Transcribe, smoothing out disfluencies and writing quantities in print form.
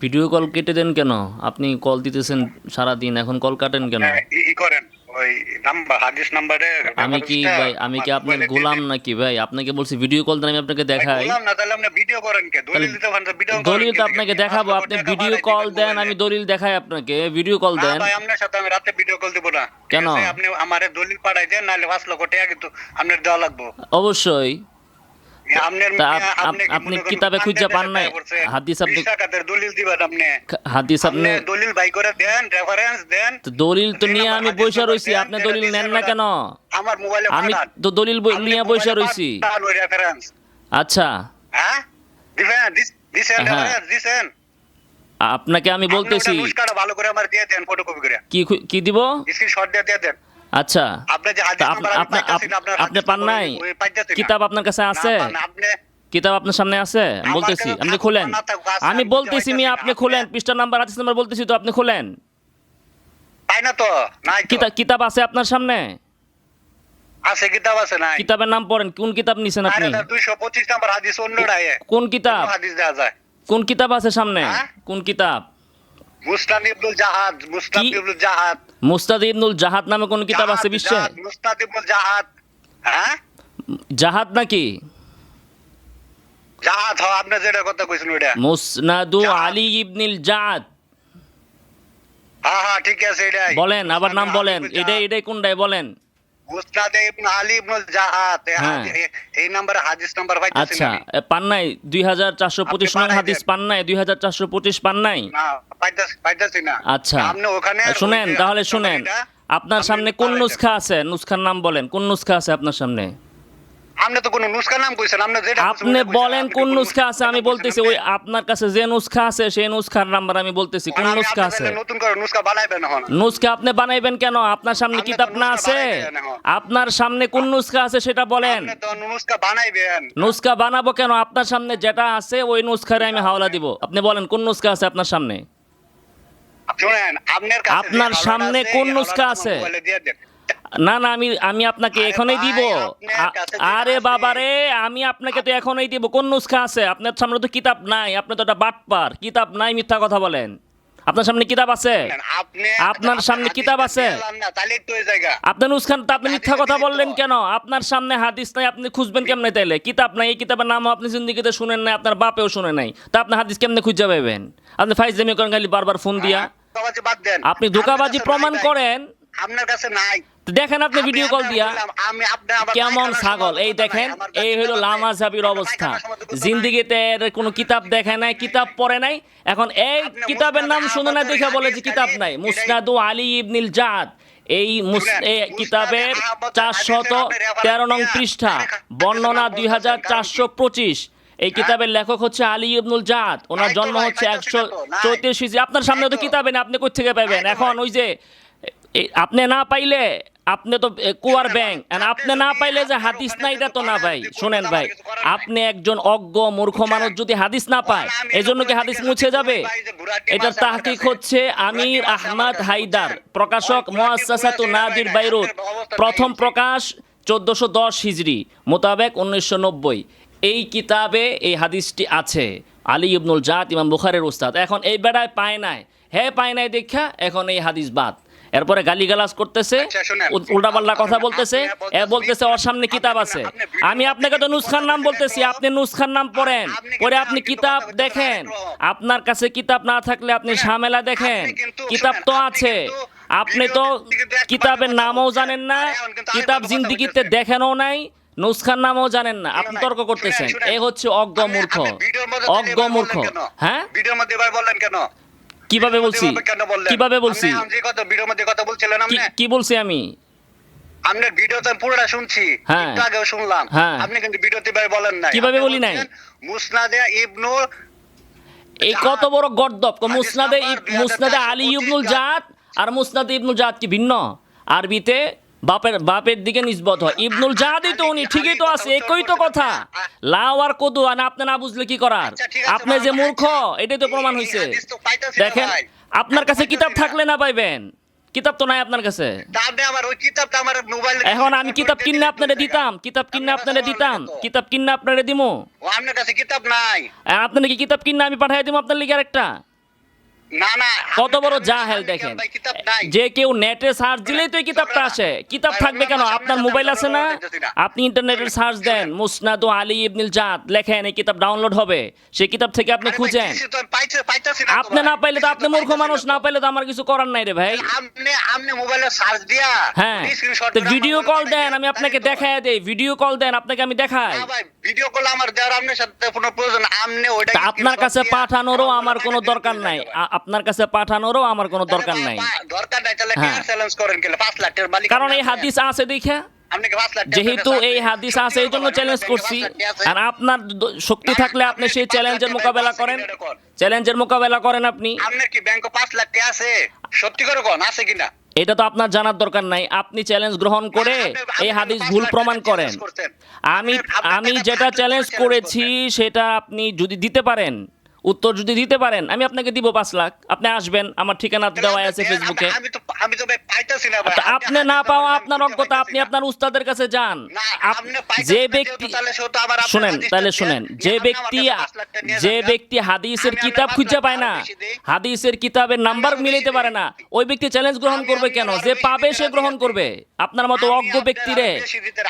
Video call কেটে দেন কেন? আপনি কল দিতেছেন সারাদিন, এখন কল কাটেন কেন? ই করেন ওই নাম্বার হাদিস নাম্বারে আমি কি ভাই, আমি কি আপনার গোলাম নাকি ভাই? আপনাকে বলছি ভিডিও কল দেন, আমি আপনাকে দেখাই। গোলাম না, তাহলে আপনি ভিডিও করেন কে? তাহলে দলিল দিতে পারেন তো ভিডিও করেন। দলিল তো আপনাকে দেখাবো, আপনি ভিডিও কল দেন, আমি দলিল দেখাই আপনাকে। ভিডিও কল না দেন ভাই, আপনার সাথে আমি রাতে ভিডিও কল দেব না। কেন? আপনি আমারে দলিল পাঠাই দেন, নাহলে 5 লক্ষ টাকা কিন্তু আপনার দেওয়া লাগবে। অবশ্যই। আপনার তা আপনি আপনি কিতাবে খুঁজে পান নাই হাদিস? আপনি 20 টাকার দলিল দিবেন আপনি। হাদিস আপনি আপনি দলিল বাই করে দেন, রেফারেন্স দেন। তো দলিল তো নিয়ে আমি বইসা রইছি, আপনি দলিল নেন না কেন? আমার মোবাইলে আমি পাঠান। তো দলিল নিয়ে বইসা রইছি। পাঠান ওই রেফারেন্স। আচ্ছা, হ্যাঁ দিবেন, দিছেন হ্যাঁ। রেফারেন্স দিছেন। আপনাকে আমি বলতেছি আপনি ওটা নুসকাটা ভালো করে আমার দিয়ে দেন, ফটোকপি করে। কি কি দিব? স্ক্রিনশট দিয়ে দেন। আচ্ছা, আপনি যে হাদিস নাম্বার আমি পাইতাছি না, আপনার আপনি পান নাই? ওই পাইতাছি না। কিতাব আপনার কাছে আছে? না, আপনি কিতাব আপনার সামনে আছে? আমার বলতেছি, কাছে আপনি থাকুক খুলেন। বা না থাকুক, আছে, আমি আমি বলতেছি বুঝতে মি, পারতেছি আপনি না। খুলেন, পৃষ্ঠা নাম্বার হাদিস নাম্বার বলতেছি তো, আপনি খুলেন। পাই না তো, নাই তো। কিতাব আছে আপনার সামনে? আছে, কিতাব আছে, নাই। কিতাবের নাম পড়েন, কোন কিতাব নিছেন আপনি? 225 নাম্বার হাদিস অন্যটায়। কোন কিতাব? হাদিস দেওয়া যায়। কোন কিতাব আছে সামনে? হ্যাঁ? কোন কিতাব? মুস্তাদ ইবনুল জাহাদ, মুস্তাদ কি? ইবনুল জাহাদ। মুস্তাদ ইবনুল জাহাদ নামে কোন কিতাব আছে বিশ্বে? মুস্তাদ ইবনুল জাহাদ। হ্যাঁ? জাহাদ নাকি? জাহাদ, হ্যাঁ, আপনি যেটা কথা কইছেন ওইটা। মুসনাদু জাহাদ। আলী ইবনুল জাহাদ। হ্যাঁ, হ্যাঁ, ঠিক আছে, এটাই। বলেন, আবার নাম মুস্তাদ বলেন। ইবনুল এটাই জাহাদ। এটাই কোনটাই বলেন? মুস্তাদ ইবনে আলী ইবনুল জাহাদ। হ্যাঁ। এই নাম্বারে হাদিস নাম্বার পাইতেছি আচ্ছা, না। পান নাই? 2425 নং পাঠাই হাদিস দেন। পান নাই? 2425 পান নাই? না, পাইতেছি না। আচ্ছা, আপনি ওখানে শুনেন, ওই যে তাহলে হাদিস শুনেন। নাম্বার এটা, আপনার আপনি সামনে কোন পাঠাই দেন। নুসখা আছে? নুসখার নাম বলেন, কোন নুসখা আছে আপনার সামনে? আপনি তো কোন নুসকা নাম কইছেন, আপনি যেটা কইছেন আপনি ওইটা কইছেন। বলেন আপনি কোন কোন নুসখা আছে, আমি নাম বলতেছি কইছেন ওই আপনার কাছে যে নুসখা আছে সেই নুসখার নাম্বার আমি বলতেছি, কোন আপনি? নুসখা আপনি আছে? তাহলে নতুন করে নুসকা বানাইবেন এখন। নুসখা আপনি বানাইবেন কেন? আপনার সামনে আপনি তো কিতাব না নুসকা আছে? বানাইবেন এখন। আপনার সামনে কোন নুসখা আছে সেটা বলেন। আপনি তো নুসকা বানাইবেন। নুসখা বানাবো কেন? আপনার সামনে যেটা আছে ওই নুসখারে আমি হাওলা দিব। আপনি বলেন কোন নুসখা আছে আপনার সামনে? শুনেন, আপনার কাছে আপনার যে সামনে হাওলাটা আছে, কোন এই নুসখা হাওলাটা আছে? আমার মোবাইলে দিয়ে দেন। না না, আমি আপনাকে আরে এখনই ভাই, দিব। আপনার কাছে যে আরে আছে- বাবা রে, আমি আপনাকে তো এখনই দিব। কোন নুসখা আছে? আপনার সামনে তো কিতাব নাই, আপনি তো একটা বাটপার। কিতাব নাই, মিথ্যা কথা বলেন। আপনার সামনে কিতাব আছে? আপনার সামনে কিতাব আছে? না, তাহলে একটু ওই জায়গা। আপনার নুসখান তো আপনি মিথ্যা কথা বললেন কেন? আপনার সামনে হাদিস নাই, আপনি খুঁজবেন কেমনে তাইলে? কিতাব নাই, এই কিতাবের নাম আপনি জিন্দিগিতে শুনেন নাই, আপনার বাপেও শুনে নাই, তা আপনি হাদিস কেমনে খুঁজে পাবেন? আপনি ফাইজলামি করেন খালি বারবার ফোন দিয়া। ধোঁকাবাজি বাদ দেন। আপনি ধোঁকাবাজি আপনার কাছে প্রমাণ নাই ভাই। করেন। আপনার কাছে নাই। তো দেখেন আপনি ভিডিও কল দিয়া আমি আপনি আবার কেমন পায়খানার ছাগল। সময় এই কথা দেখেন, নাই, আমার কাছে এই হলো কিতাব আছে। লামাজাবির আপনার অবস্থা। পায়খানার সময় তো কথা নাই। জিন্দিগিতে এর কোনো কিতাব দেখে নাই, কিতাব পড়ে নাই, এখন এই আপনি কিতাবের নাম মুসনাদ শুনে না আহমদ দেখে বলে যে হাদিস কিতাব খালি, নাই। এটাই- মুসনাদু আলী ইবনুল জাদ, এই শুনেন, এই মুসনাদ কিতাবের আহমদ 413 নং হাদিসের পৃষ্ঠা, আপনি বর্ণনা কারণ কি? 2425। এই কিতাবের লেখক হচ্ছে আলী ইবনুল জাদ। ওনার নাই তো জন্ম ভাই, হচ্ছে পাইতেছি না তো, নাই। 134 হিজরি। আপনার সামনে নাই তো তো। কিতাবে না, আপনি কই থেকে পাবেন? নাই তো এখন ভাই। ওই যে আপনি না পাইলে আপনি তো কুয়ার শুনেন, ব্যাংক, আপনি আপনি না যদি পাইলে যে আপনার হাদিস ওখানে না, যদি এটা তো না করেন, ভাই। যদি করতে শুনেন ভাই, আমার কিছু করার নাই। আপনি একজন অজ্ঞ মূর্খ মানুষ যদি হাদিস না পায়, আমি এজন্য কি এরকম হাদিস দিকে মুছে যাচ্ছি, যাবে? ভাই, যে ঘোড়াটি এটার মাছ আমার তাহকিক কাছে। হচ্ছে ঘোড়াটি আমির মাছ আমার আহমদ কাছে, হায়দার, বুঝছেন? প্রকাশক ঘোড়াটি মুআসসাসাতু ঘোড়া নাদির ছেড়ে বাইরুত, আপনার অবস্থা প্রথম দেখেছি। প্রকাশ 1410 হিজরি, মোতাবেক 1990। এই কিতাবে এই হাদিসটি আছে। আলী ইবনুল জাদ ইমাম বুখারীর উস্তাদ। এখন এই বেড়ায় পায় নাই, হ্যাঁ পায় নাই দেখা এখন এই হাদিস বাদ। এরপরে গালিগালাজ করতেছে, আচ্ছা, শুনেন। উল্টাপাল্টা কথা আপনি বলতেছে, বলতেছে ওর সামনে কিতাব আছে। আমি আপনাকে তো নুসখার নাম বলতেছি, আপনি নুসখার নাম পড়েন, পরে আপনি কিতাব দেখেন। আপনার কাছে কিতাব না থাকলে আপনি ঝামেলা দেখেন। কিতাব তো আছে, আপনি তো কিতাবের নামও জানেন না, কিতাব জিন্দিগিতে দেখেনও নাই, নুসখার নামও জানেন না, আপনি তর্ক করতেছেন। এই হচ্ছে অজ্ঞ মূর্খ, অজ্ঞ মূর্খ। হ্যাঁ, ভিডিওর মধ্যে এবার বললেন কেন? কিভাবে বলছি? কেন বললেন? কিভাবে বলছি? আপনি যে কথা ভিডিওর মধ্যে কথা বলছিলেন, আপনি কি বলছি আমি? আপনার ভিডিওতে পুরোটা শুনছি, হ্যাঁ। একটু আগেও শুনলাম। হ্যাঁ। আপনি কিন্তু ভিডিওতে ভাই বলেন নাই। কিভাবে আপনি বলি নাই? বলছেন, মুসনাদে ইবনু এই কত বড় গর্দব! মুসনাদে হাদিস মুসনাদে নাম্বার আলী ইবনুল 2425 জাদ আর মুসনাদে ইবনুল জাদ কি ভিন্ন? আরবিতে বাপের দিকে নিসবত হয়। ইবনুল জাদই তো উনি, ঠিকই তো আছে, একই তো কথা। লাও আর কদু, আর আপনি না বুঝলে কি করার? আচ্ছা, ঠিক আছে আপনি যে ভাই, মূর্খ, আচ্ছা। এটাই তো প্রমাণ এই হয়েছে। হাদিস তো পাইতাছি না দেখেন, ভাই। আপনার কাছে কিতাব পাইতাছি না। থাকলে না পাইবেন, কিতাব তো নাই আপনার কাছে। তা আপনি আমার ওই কিতাবটা আমার মোবাইলে এখন আমি কিতাব কিনে আপনারে দিতাম, কিতাব কিনে আপনারে দিতাম, কিতাব কিনে আপনারে দিমু। ও আপনার কাছে কিতাব নাই। আপনার কি কিতাব কিনে আমি পাঠাই দিব আপনার লিগে আরেকটা? না না কত বড় আমি- জাহেল আমি দেখেন, ভাই কিতাব নাই। যে কেউ নেটে সার্চ দিলেই তো এই কিতাবটা আসে। কিতাব থাকবে কেন? আপনার মোবাইল আছে না, আপনি ইন্টারনেটে সার্চ দেন মুসনাদু আলী ইবনুল জাদ, লেখেন, এই কিতাব ডাউনলোড হবে, সেই কিতাব থেকে আপনি আরে ভাই, খুঁজেন। দিছি তো আমি পাইতাছি না তো আপনি ভাই। না পাইলে তো দিছি আপনি মূর্খ পাইতাছি মানুষ, তো। না পাইলে তো আমার কিছু করার নাই রে ভাই। আপনি মোবাইলে সার্চ দিয়া হ্যাঁ, স্ক্রিনশট তো ভিডিও কল দেন, আমি আপনাকে দেখায় দেই। ভিডিও কল দেন, আপনাকে আমি দেখাই। না ভাই, ভিডিও কল আমার দেওয়ার আপনার সাথে কোনো প্রয়োজন আপনি ওইটা তা আপনার কাছে পাঠানোরও আমার কোনো দরকার নাই, আপনার কাছে পাঠানোরও আমার কোনো দরকার নাই। দরকার নাই, তাহলে হ্যাঁ। চ্যালেঞ্জ করেন কেন? 5 লাখ টাকার মালিক কারণ আপনি এই হাদিস আছে দেখা, আপনি কি 5 লাখ টাকা যেহেতু টাকা এই চাচ্ছেন? হাদিস সত্যি আছে এই জন্য কথা বলেন, চ্যালেঞ্জ আপনার করছি। 5 লাখ টাকা আছে? আর আপনার শক্তি না, থাকলে আপনি আপনি সেই 5 লাখ চ্যালেঞ্জের টাকা মোকাবেলা আছে করেন, কিনা এটা কোন? চ্যালেঞ্জের মোকাবেলা করেন আপনি। আপনার কি ব্যাংকে 5 লাখ টাকা আছে? সত্যি করে কোন আছে কিনা? এটা তো আপনার জানার দরকার নাই, আপনি চ্যালেঞ্জ গ্রহণ করে আপনি এই হাদিস 5 ভুল লাখ প্রমাণ টাকা করেন। challenge করছেন। আমি আপনি আমি টাকা যেটা ভাগ করে চ্যালেঞ্জ challenge করেছি করছেন। সেটা আপনি যদি দিতে পারেন, উত্তর যদি দিতে পারেন, আমি আপনাকে দিব 5 লাখ। আপনি আসবেন, আমার ঠিকানা দেওয়া আছে ফেসবুকে। আমি তো ভাই পাইতাছি না ভাই। তা আপনি না পাওয়া আপনার অজ্ঞতা, আপনি আপনার উস্তাদের কাছে যান। না, আপনি পাইতেছেন যে না ব্যক্তি, যেহেতু, তাহলে সেহেতু আবার আপনার শুনেন, হাদিসটা তাহলে দিয়ে- শুনেন, দিয়ে যে আপনি ব্যক্তি আমার কাছে 5 লাখ টাকা নিয়ে যে যান। ব্যক্তি হাদিসের আমি কিতাব আপনার খুঁজে 5 পায় না, লাখ বেশি দিই। হাদিসের কিতাবের নাম্বার আরো মিলাইতে বেশি পারে দিই। না, ওই ব্যক্তি চ্যালেঞ্জ গ্রহণ আমি করবে কেন? আরো যে বেশি পাবে দিতে সে রাজি গ্রহণ আছি। করবে। আপনার মতো আমি অজ্ঞ আপনার ব্যক্তিরে আরো বেশি দিতে